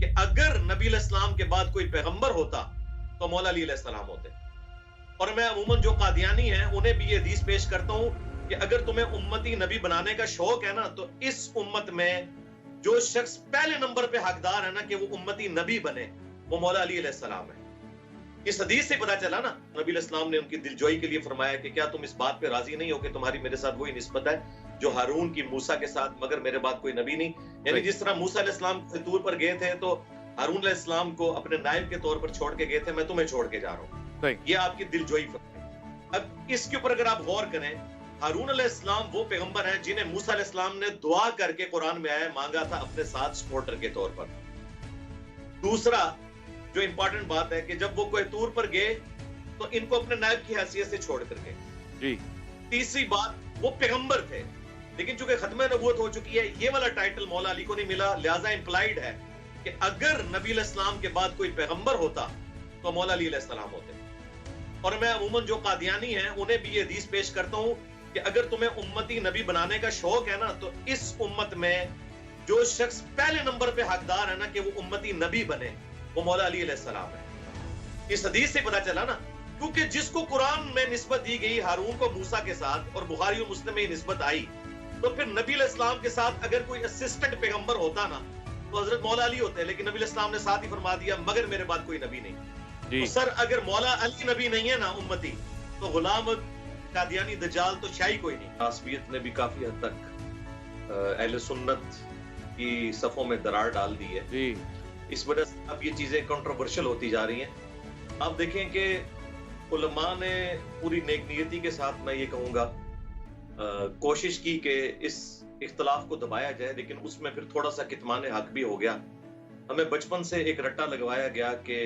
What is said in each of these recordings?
کہ اگر نبی علیہ السلام کے بعد کوئی پیغمبر ہوتا تو مولا علی علیہ السلام ہوتے. اور میں عموماً جو قادیانی ہیں انہیں بھی یہ حدیث پیش کرتا ہوں کہ اگر تمہیں امتی نبی بنانے کا شوق ہے نا تو اس امت میں جو شخص پہلے نمبر پہ حقدار ہے نا کہ وہ امتی نبی بنے وہ مولا علی علیہ السلام ہے. اس حدیث سے پتا چلا نا نبی علیہ السلام نے ان کی دلجوئی کے لیے فرمایا کہ کیا تم اس بات پہ راضی نہیں ہو کہ تمہاری میرے ساتھ وہی نسبت ہے جو ہارون کی موسیٰ کے ساتھ مگر میرے بعد کوئی نبی نہیں. یعنی جس طرح موسیٰ علیہ السلام طور پر گئے تھے تو ہارون علیہ السلام کو اپنے نائب کے طور پر چھوڑ کے گئے تھے, میں تمہیں چھوڑ کے جا رہا ہوں. یہ آپ کی دلجوئی ہے. اب اس کے اوپر اگر آپ غور کریں, ہارون علیہ السلام وہ پیغمبر ہیں جنہیں موسیٰ علیہ السلام نے دعا کر کے قرآن میں آیا مانگا تھا اپنے ساتھ سپورٹر کے طور پر. دوسرا جو امپورٹنٹ بات ہے کہ جب وہ کوہ طور پر گئے تو ان کو اپنے نائب کی حیثیت سے چھوڑ کر گئے. جی. تیسری بات وہ پیغمبر تھے لیکن چونکہ ختم نبوت ہو چکی ہے یہ والا ٹائٹل مولا علی کو نہیں ملا, لہٰذا امپلائیڈ ہے کہ اگر نبی علیہ السلام کے بعد کوئی پیغمبر ہوتا تو مولا علی علیہ السلام ہوتے. اور میں عموماً جو قادیانی ہیں انہیں بھی یہ حدیث پیش کرتا ہوں کہ اگر تمہیں امتی نبی بنانے کا شوق ہے نا تو اس امت میں جو شخص پہلے نمبر پہ حقدار ہے نا کہ وہ امتی نبی بنے وہ مولا علی علیہ السلام ہے. اس حدیث سے پتا چلا نا کیونکہ جس کو قرآن میں نسبت دی گئی ہارون کو موسیٰ کے ساتھ اور بخاری و مسلم میں نسبت آئی تو پھر نبی علیہ السلام کے ساتھ اگر کوئی اسسٹنٹ پیغمبر ہوتا نا تو حضرت مولا علی ہوتے, لیکن نبی علیہ السلام نے ساتھ ہی فرما دیا مگر میرے بعد کوئی نبی نہیں. تو سر اگر مولا علی نبی نہیں ہے نا امتی تو غلام قادیانی دجال تو شاہی کوئی نہیں. عصبیت نے بھی کافی حد تک اہل سنت کی صفوں میں دراڑ ڈال دی ہے. اس وجہ سے اب یہ چیزیں کنٹروورشل ہوتی جا رہی ہیں. آپ دیکھیں کہ علماء نے پوری نیک نیتی کے ساتھ میں یہ کہوں گا کوشش کی کہ اس اختلاف کو دبایا جائے, لیکن اس میں پھر تھوڑا سا کتمان حق بھی ہو گیا. ہمیں بچپن سے ایک رٹا لگوایا گیا کہ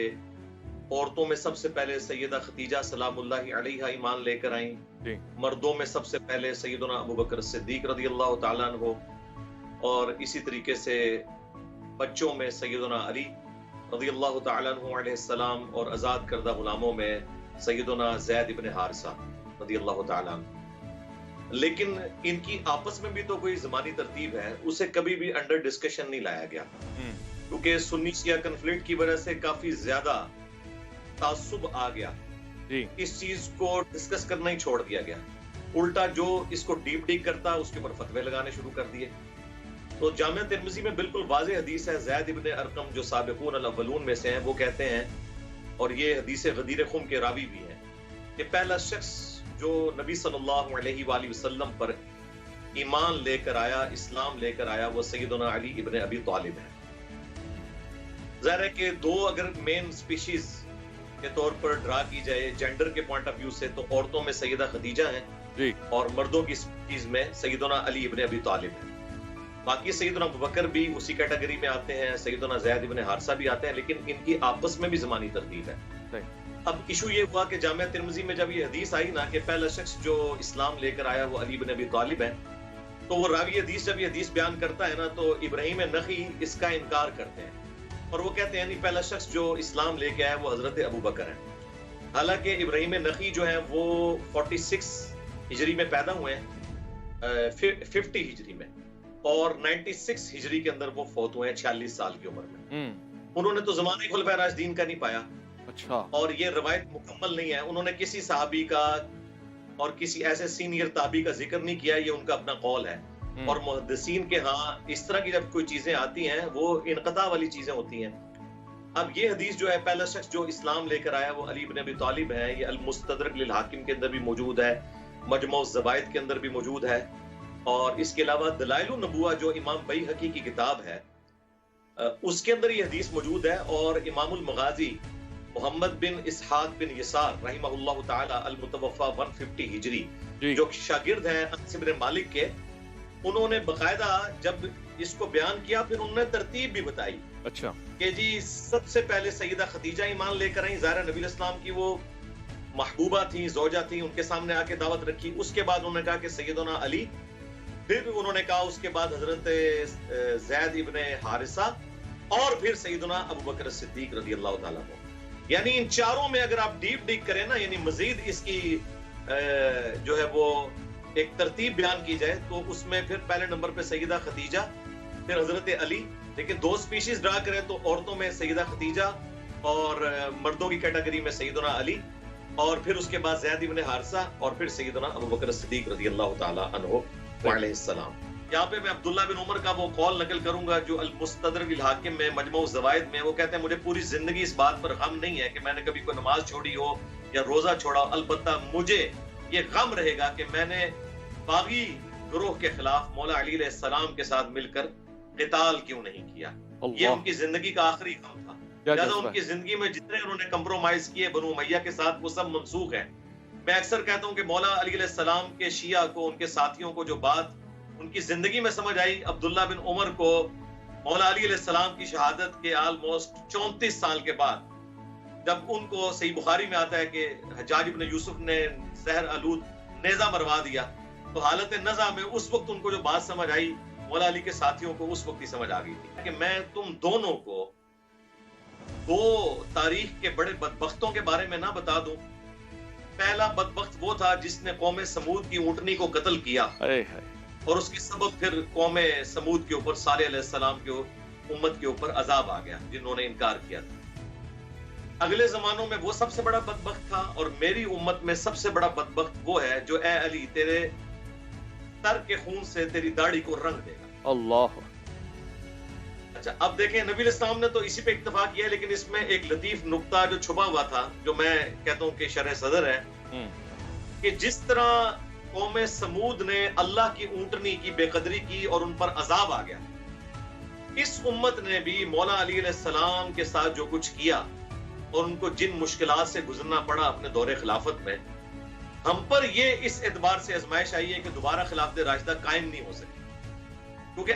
عورتوں میں سب سے پہلے سیدہ خدیجہ سلام اللہ علیہا ایمان لے کر آئیں, مردوں میں سب سے پہلے سیدنا ابو بکر صدیق رضی اللہ تعالیٰ عنہ, اور اسی طریقے سے بچوں میں سیدنا علی رضی اللہ تعالیٰ عنہ علیہ السلام, اور آزاد کردہ غلاموں میں سیدنا زید ابن حارثہ رضی اللہ تعالیٰ عنہ. لیکن ان کی آپس میں بھی تو کوئی زمانی ترتیب ہے, اسے کبھی بھی انڈر ڈسکشن نہیں لایا گیا کیونکہ سنی شیعہ کنفلکٹ کی وجہ سے کافی زیادہ تعصب آ گیا. اس چیز کو ڈسکس کرنا ہی چھوڑ دیا گیا, الٹا جو اس کو ڈیپ ڈیگ کرتا اس کے اوپر فتوے لگانے شروع کر دیے. تو جامعہ ترمذی میں بالکل واضح حدیث ہے, زید ابن ارقم جو سابقون الاولون میں سے ہیں وہ کہتے ہیں, اور یہ حدیث غدیر خم کے راوی بھی ہیں, کہ پہلا شخص جو نبی صلی اللہ علیہ وآلہ وسلم پر ایمان لے کر آیا, اسلام لے کر آیا, وہ سیدنا علی ابن ابی طالب ہے. ظاہر ہے کہ دو اگر مین سپیشیز کے طور پر ڈرا کی جائے جینڈر کے پوائنٹ آف ویو سے تو عورتوں میں سیدہ خدیجہ ہیں اور مردوں کی سپیشیز میں سیدنا علی ابن ابی طالب ہیں. باقی سیدنا ابوبکر بھی اسی کیٹیگری میں آتے ہیں, سیدنا زید ابن حارثہ بھی آتے ہیں, لیکن ان کی آپس میں بھی زمانی ترتیب ہے. اب ایشو یہ ہوا کہ جامعہ ترمذی میں جب یہ حدیث آئی نا کہ پہلا شخص جو اسلام لے کر آیا وہ علی بن ابی طالب ہے, تو وہ راوی حدیث جب یہ حدیث بیان کرتا ہے نا تو ابراہیم نخعی اس کا انکار کرتے ہیں اور وہ کہتے ہیں نہیں, پہلا شخص جو اسلام لے کے آیا وہ حضرت ابوبکر ہے. حالانکہ ابراہیم نخعی جو ہیں وہ 46 ہجری میں پیدا ہوئے ہیں, 50 ہجری میں, اور 96 ہجری کے اندر وہ فوت ہوئے ہیں 46 سال کی عمر میں. انہوں نے تو زمانے خلفائے راشدین کا نہیں پایا. اچھا. اور یہ روایت مکمل نہیں ہے, انہوں نے کسی صحابی کا اور کسی ایسے سینئر تابعی کا ذکر نہیں کیا, یہ ان کا اپنا قول ہے. اور محدثین کے ہاں اس طرح کی جب کوئی چیزیں آتی ہیں وہ انقطاع والی چیزیں ہوتی ہیں. اب یہ حدیث جو ہے پہلا شخص جو اسلام لے کر آیا وہ علی بن ابی طالب ہے, یہ المستدرک للحاکم کے اندر بھی موجود ہے, مجموع الزوائد کے اندر بھی موجود ہے, اور اس کے علاوہ دلائل النبوہ جو امام بیہقی کی کتاب ہے اس کے اندر یہ حدیث موجود ہے. اور امام المغازی محمد بن اسحاق بن یسار رحمہ اللہ تعالی المتوفى 150 ہجری جو شاگرد ہیں انس بن مالک کے, انہوں نے باقاعدہ جب اس کو بیان کیا پھر انہوں نے ترتیب بھی بتائی. اچھا. کہ جی سب سے پہلے سیدہ خدیجہ ایمان لے کر آئیں, ظاہر نبی علیہ السلام کی وہ محبوبہ تھیں, زوجہ تھیں, ان کے سامنے آ کے دعوت رکھی. اس کے بعد انہوں نے کہا کہ سیدنا علی, پھر انہوں نے کہا اس کے بعد حضرت زید ابن حارثہ, اور پھر سیدنا ابوبکر صدیق رضی اللہ تعالیٰ عنہ. یعنی ان چاروں میں اگر آپ ڈیپ ڈیگ کریں نا, یعنی مزید اس کی جو ہے وہ ایک ترتیب بیان کی جائے تو اس میں پھر پہلے نمبر پہ سیدہ خدیجہ, پھر حضرت علی, لیکن دو سپیشیز ڈرا کریں تو عورتوں میں سیدہ خدیجہ اور مردوں کی کیٹیگری میں سیدنا علی، اور پھر اس کے بعد زید بن حارثہ، اور پھر سیدنا ابوبکر صدیق رضی اللہ تعالی عنہ علیہ السلام۔ یہاں پہ میں عبداللہ بن عمر کا وہ قول نقل کروں گا جو المستدرک الحاکم میں مجموع الزوائد میں، وہ کہتے ہیں مجھے پوری زندگی اس بات پر غم نہیں ہے کہ میں نے کبھی کوئی نماز چھوڑی ہو یا روزہ چھوڑا، البتہ مجھے یہ غم رہے گا کہ میں نے باغی گروہ کے خلاف مولا علی علیہ السلام کے ساتھ مل کر قتال کیوں نہیں کیا۔ یہ ان کی زندگی کا آخری غم تھا، لہٰذا ان کی زندگی میں جتنے انہوں نے کمپرومائز کیے بنو امیہ کے ساتھ وہ سب منسوخ ہیں۔ میں اکثر کہتا ہوں کہ مولا علی علیہ السلام کے شیعہ کو، ان کے ساتھیوں کو جو بات ان کی زندگی میں سمجھ آئی، عبداللہ بن عمر کو مولا علی علیہ السلام کی شہادت کے آلموسٹ 34 سال کے بعد جب ان کو صحیح بخاری میں آتا ہے کہ حجاج بن یوسف نے زہر آلود نیزہ مروا دیا، تو حالت نزع میں اس وقت ان کو جو بات سمجھ آئی، مولا علی کے ساتھیوں کو اس وقت ہی سمجھ آ گئی تھی کہ میں تم دونوں کو دو تاریخ کے بڑے بدبختوں کے بارے میں نہ بتا دوں۔ پہلا بدبخت وہ تھا جس نے قوم سمود کی اونٹنی کو قتل کیا، اور اس کے سبب پھر قوم سمود کے اوپر صالح علیہ السلام کے امت کے اوپر عذاب آ گیا جنہوں نے انکار کیا تھا۔ اگلے زمانوں میں وہ سب سے بڑا بدبخت تھا، اور میری امت میں سب سے بڑا بدبخت وہ ہے جو اے علی تیرے سر کے خون سے تیری داڑھی کو رنگ دے گا۔ اللہ۔ اچھا اب دیکھیں نبی علیہ السلام نے تو اسی پہ اکتفا کیا، لیکن اس میں ایک لطیف نقطہ جو چھپا ہوا تھا جو میں کہتا ہوں کہ شرح صدر ہے کہ جس طرح قوم سمود نے اللہ کی اونٹنی کی بے قدری کی اور ان پر عذاب آ گیا، اس امت نے بھی مولا علی علیہ السلام کے ساتھ جو کچھ کیا اور ان کو جن مشکلات سے گزرنا پڑا اپنے دور خلافت میں، ہم پر یہ اس اعتبار سے آزمائش آئی ہے کہ دوبارہ خلافت راشدہ قائم نہیں ہو سکی، کیونکہ